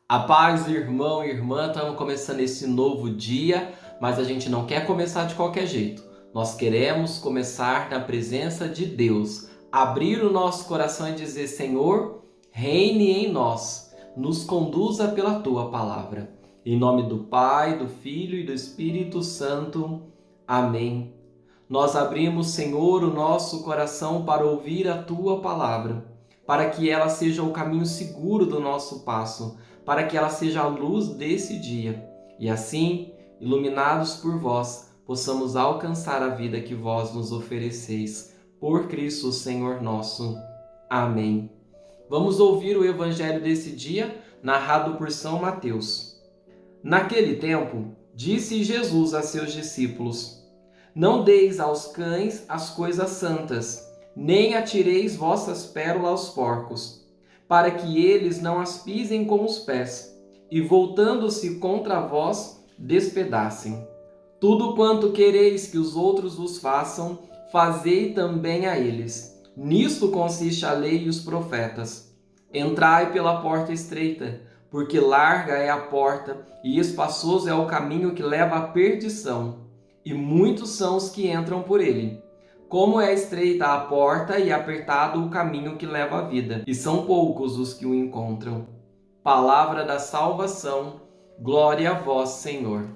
A paz, irmão e irmã, estamos começando esse novo dia, mas a gente não quer começar de qualquer jeito. Nós queremos começar na presença de Deus, abrir o nosso coração e dizer: Senhor, reine em nós, nos conduza pela Tua palavra. Em nome do Pai, do Filho e do Espírito Santo. Amém. Nós abrimos, Senhor, o nosso coração para ouvir a Tua palavra, para que ela seja o caminho seguro do nosso passo, para que ela seja a luz desse dia. E assim, iluminados por vós, possamos alcançar a vida que vós nos ofereceis. Por Cristo, Senhor nosso. Amém. Vamos ouvir o evangelho desse dia, narrado por São Mateus. Naquele tempo, disse Jesus a seus discípulos: Não deis aos cães as coisas santas, nem atireis vossas pérolas aos porcos, para que eles não as pisem com os pés, e voltando-se contra vós, despedacem. Tudo quanto quereis que os outros vos façam, fazei também a eles. Nisto consiste a lei e os profetas. Entrai pela porta estreita, porque larga é a porta, e espaçoso é o caminho que leva à perdição, e muitos são os que entram por ele. Como é estreita a porta e apertado o caminho que leva à vida, e são poucos os que o encontram. Palavra da salvação, glória a vós, Senhor.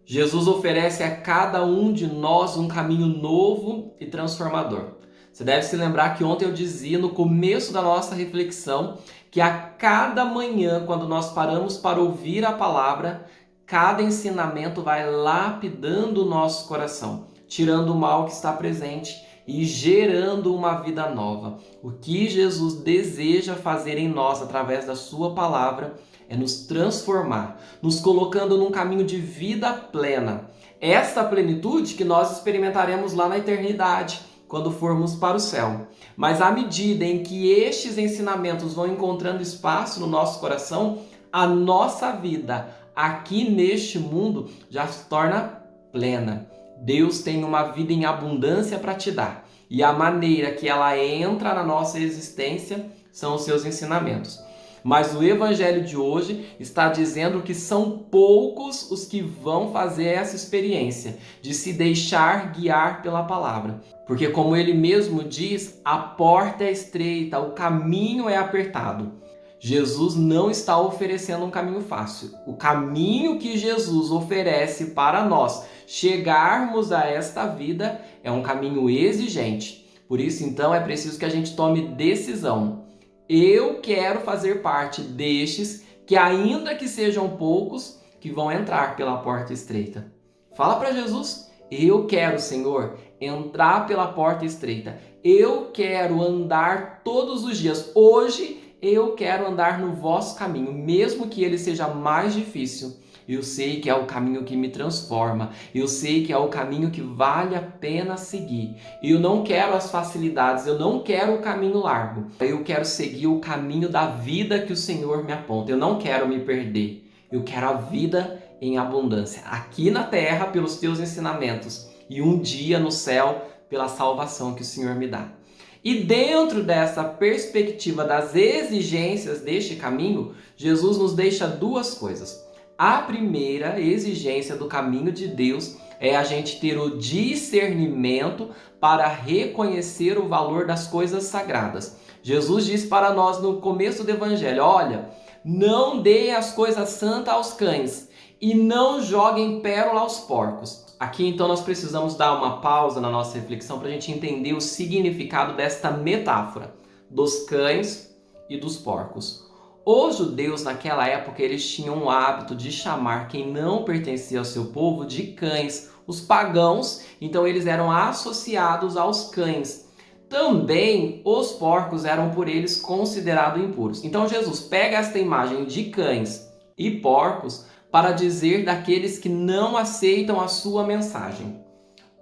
Jesus oferece a cada um de nós um caminho novo e transformador. Você deve se lembrar que ontem eu dizia no começo da nossa reflexão que a cada manhã, quando nós paramos para ouvir a palavra, cada ensinamento vai lapidando o nosso coração, tirando o mal que está presente e gerando uma vida nova. O que Jesus deseja fazer em nós através da sua palavra é nos transformar, nos colocando num caminho de vida plena. Esta plenitude que nós experimentaremos lá na eternidade, quando formos para o céu. Mas à medida em que estes ensinamentos vão encontrando espaço no nosso coração, a nossa vida aqui neste mundo já se torna plena. Deus tem uma vida em abundância para te dar. E a maneira que ela entra na nossa existência são os seus ensinamentos. Mas o evangelho de hoje está dizendo que são poucos os que vão fazer essa experiência de se deixar guiar pela palavra. Porque, como ele mesmo diz, a porta é estreita, o caminho é apertado. Jesus não está oferecendo um caminho fácil. O caminho que Jesus oferece para nós chegarmos a esta vida é um caminho exigente. Por isso, então, é preciso que a gente tome decisão. Eu quero fazer parte destes que, ainda que sejam poucos, que vão entrar pela porta estreita. Fala para Jesus: eu quero, Senhor, entrar pela porta estreita. Eu quero andar todos os dias. Hoje eu quero andar no vosso caminho, mesmo que ele seja mais difícil. Eu sei que é o caminho que me transforma. Eu sei que é o caminho que vale a pena seguir. Eu não quero as facilidades, eu não quero o caminho largo. Eu quero seguir o caminho da vida que o Senhor me aponta. Eu não quero me perder. Eu quero a vida em abundância, aqui na terra pelos teus ensinamentos e um dia no céu pela salvação que o Senhor me dá. E dentro dessa perspectiva das exigências deste caminho, Jesus nos deixa duas coisas. A primeira exigência do caminho de Deus é a gente ter o discernimento para reconhecer o valor das coisas sagradas. Jesus diz para nós no começo do evangelho: olha, não deem as coisas santas aos cães e não joguem pérola aos porcos. Aqui então nós precisamos dar uma pausa na nossa reflexão para a gente entender o significado desta metáfora dos cães e dos porcos. Os judeus naquela época eles tinham o hábito de chamar quem não pertencia ao seu povo de cães. Os pagãos, então, eles eram associados aos cães. Também os porcos eram por eles considerados impuros. Então Jesus pega esta imagem de cães e porcos para dizer daqueles que não aceitam a sua mensagem.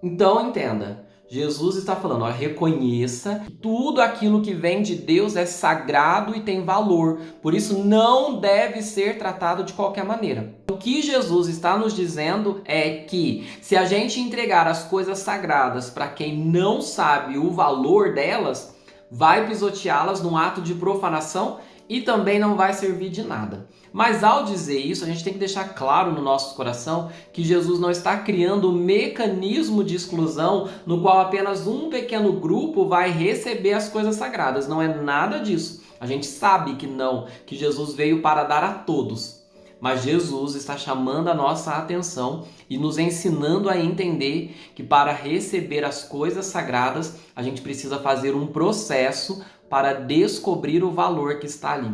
Então entenda, Jesus está falando, reconheça que tudo aquilo que vem de Deus é sagrado e tem valor, por isso não deve ser tratado de qualquer maneira. O que Jesus está nos dizendo é que se a gente entregar as coisas sagradas para quem não sabe o valor delas, vai pisoteá-las num ato de profanação e também não vai servir de nada. Mas ao dizer isso, a gente tem que deixar claro no nosso coração que Jesus não está criando um mecanismo de exclusão no qual apenas um pequeno grupo vai receber as coisas sagradas. Não é nada disso. A gente sabe que não, que Jesus veio para dar a todos. Mas Jesus está chamando a nossa atenção e nos ensinando a entender que para receber as coisas sagradas, a gente precisa fazer um processo para descobrir o valor que está ali.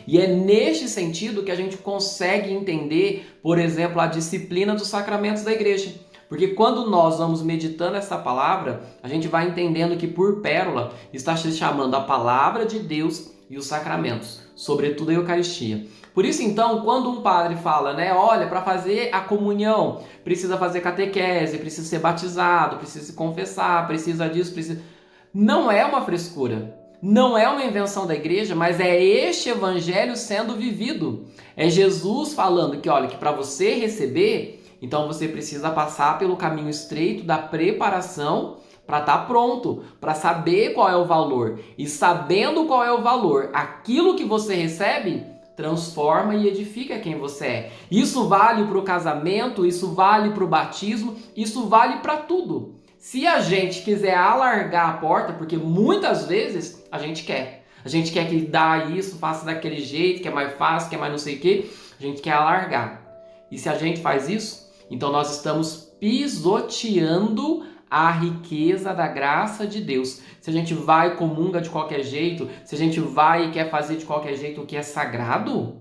E é neste sentido que a gente consegue entender, por exemplo, a disciplina dos sacramentos da igreja. Porque quando nós vamos meditando essa palavra, a gente vai entendendo que por pérola está se chamando a palavra de Deus e os sacramentos, sobretudo a Eucaristia. Por isso, então, quando um padre fala, olha, para fazer a comunhão, precisa fazer catequese, precisa ser batizado, precisa se confessar, precisa disso, precisa... Não é uma frescura. Não é uma invenção da igreja, mas é este evangelho sendo vivido. É Jesus falando que, olha, que para você receber, então você precisa passar pelo caminho estreito da preparação para estar pronto, para saber qual é o valor. E sabendo qual é o valor, aquilo que você recebe transforma e edifica quem você é. Isso vale para o casamento, isso vale para o batismo, isso vale para tudo. Se a gente quiser alargar a porta, porque muitas vezes a gente quer que dá isso, faça daquele jeito, que é mais fácil, que é mais não sei o que, a gente quer alargar. E se a gente faz isso, então nós estamos pisoteando a riqueza da graça de Deus. Se a gente vai e comunga de qualquer jeito, se a gente vai e quer fazer de qualquer jeito o que é sagrado,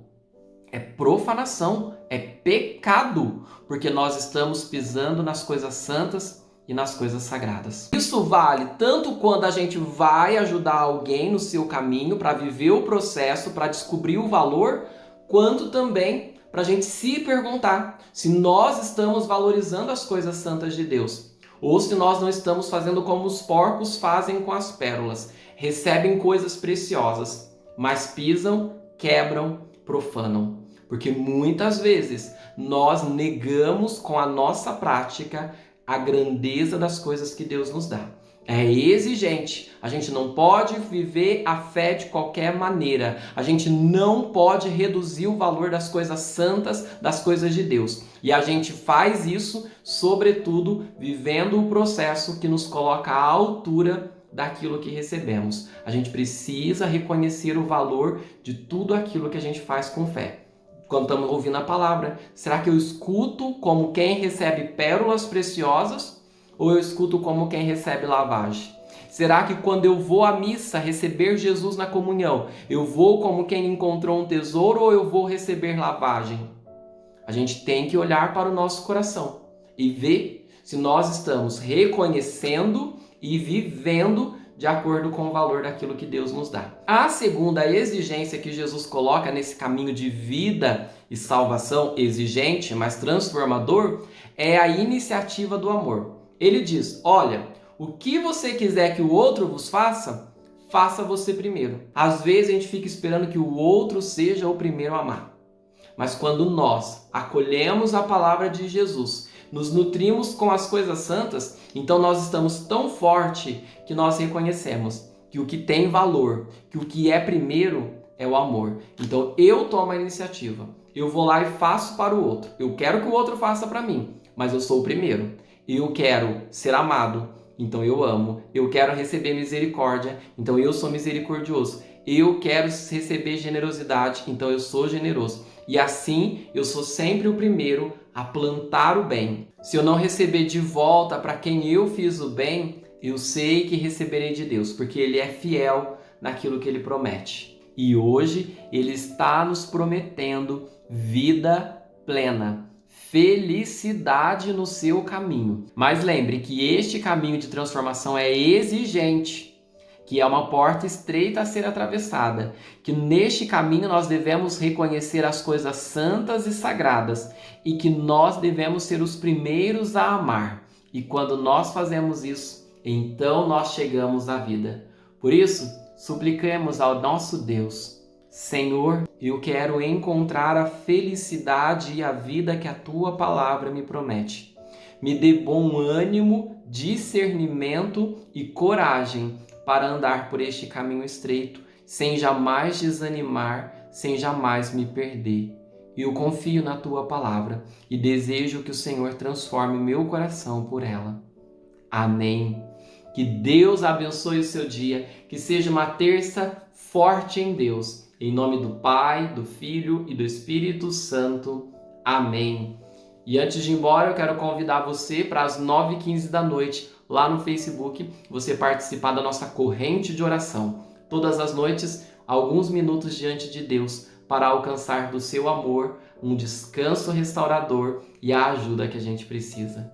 é profanação, é pecado, porque nós estamos pisando nas coisas santas e nas coisas sagradas. Isso vale tanto quando a gente vai ajudar alguém no seu caminho para viver o processo, para descobrir o valor, quanto também para a gente se perguntar se nós estamos valorizando as coisas santas de Deus, ou se nós não estamos fazendo como os porcos fazem com as pérolas, recebem coisas preciosas, mas pisam, quebram, profanam. Porque muitas vezes nós negamos com a nossa prática a grandeza das coisas que Deus nos dá. É exigente. A gente não pode viver a fé de qualquer maneira. A gente não pode reduzir o valor das coisas santas, das coisas de Deus. E a gente faz isso, sobretudo, vivendo o processo que nos coloca à altura daquilo que recebemos. A gente precisa reconhecer o valor de tudo aquilo que a gente faz com fé. Quando estamos ouvindo a palavra, será que eu escuto como quem recebe pérolas preciosas ou eu escuto como quem recebe lavagem? Será que quando eu vou à missa receber Jesus na comunhão, eu vou como quem encontrou um tesouro ou eu vou receber lavagem? A gente tem que olhar para o nosso coração e ver se nós estamos reconhecendo e vivendo de acordo com o valor daquilo que Deus nos dá. A segunda exigência que Jesus coloca nesse caminho de vida e salvação, exigente, mas transformador, é a iniciativa do amor. Ele diz, olha, o que você quiser que o outro vos faça, faça você primeiro. Às vezes a gente fica esperando que o outro seja o primeiro a amar. Mas quando nós acolhemos a palavra de Jesus, nos nutrimos com as coisas santas, então nós estamos tão forte que nós reconhecemos que o que tem valor, que o que é primeiro é o amor. Então eu tomo a iniciativa, eu vou lá e faço para o outro. Eu quero que o outro faça para mim, mas eu sou o primeiro. Eu quero ser amado, então eu amo. Eu quero receber misericórdia, então eu sou misericordioso. Eu quero receber generosidade, então eu sou generoso. E assim eu sou sempre o primeiro a plantar o bem. Se eu não receber de volta para quem eu fiz o bem, eu sei que receberei de Deus, porque Ele é fiel naquilo que Ele promete. E hoje Ele está nos prometendo vida plena, felicidade no seu caminho. Mas lembre que este caminho de transformação é exigente, que é uma porta estreita a ser atravessada, que neste caminho nós devemos reconhecer as coisas santas e sagradas e que nós devemos ser os primeiros a amar. E quando nós fazemos isso, então nós chegamos à vida. Por isso, suplicamos ao nosso Deus, Senhor, eu quero encontrar a felicidade e a vida que a Tua palavra me promete. Me dê bom ânimo, discernimento e coragem para andar por este caminho estreito, sem jamais desanimar, sem jamais me perder. E eu confio na tua palavra e desejo que o Senhor transforme o meu coração por ela. Amém. Que Deus abençoe o seu dia, que seja uma terça forte em Deus. Em nome do Pai, do Filho e do Espírito Santo. Amém. E antes de ir embora, eu quero convidar você para as 9h15 da noite, lá no Facebook, você participar da nossa corrente de oração. Todas as noites, alguns minutos diante de Deus, para alcançar do seu amor um descanso restaurador e a ajuda que a gente precisa.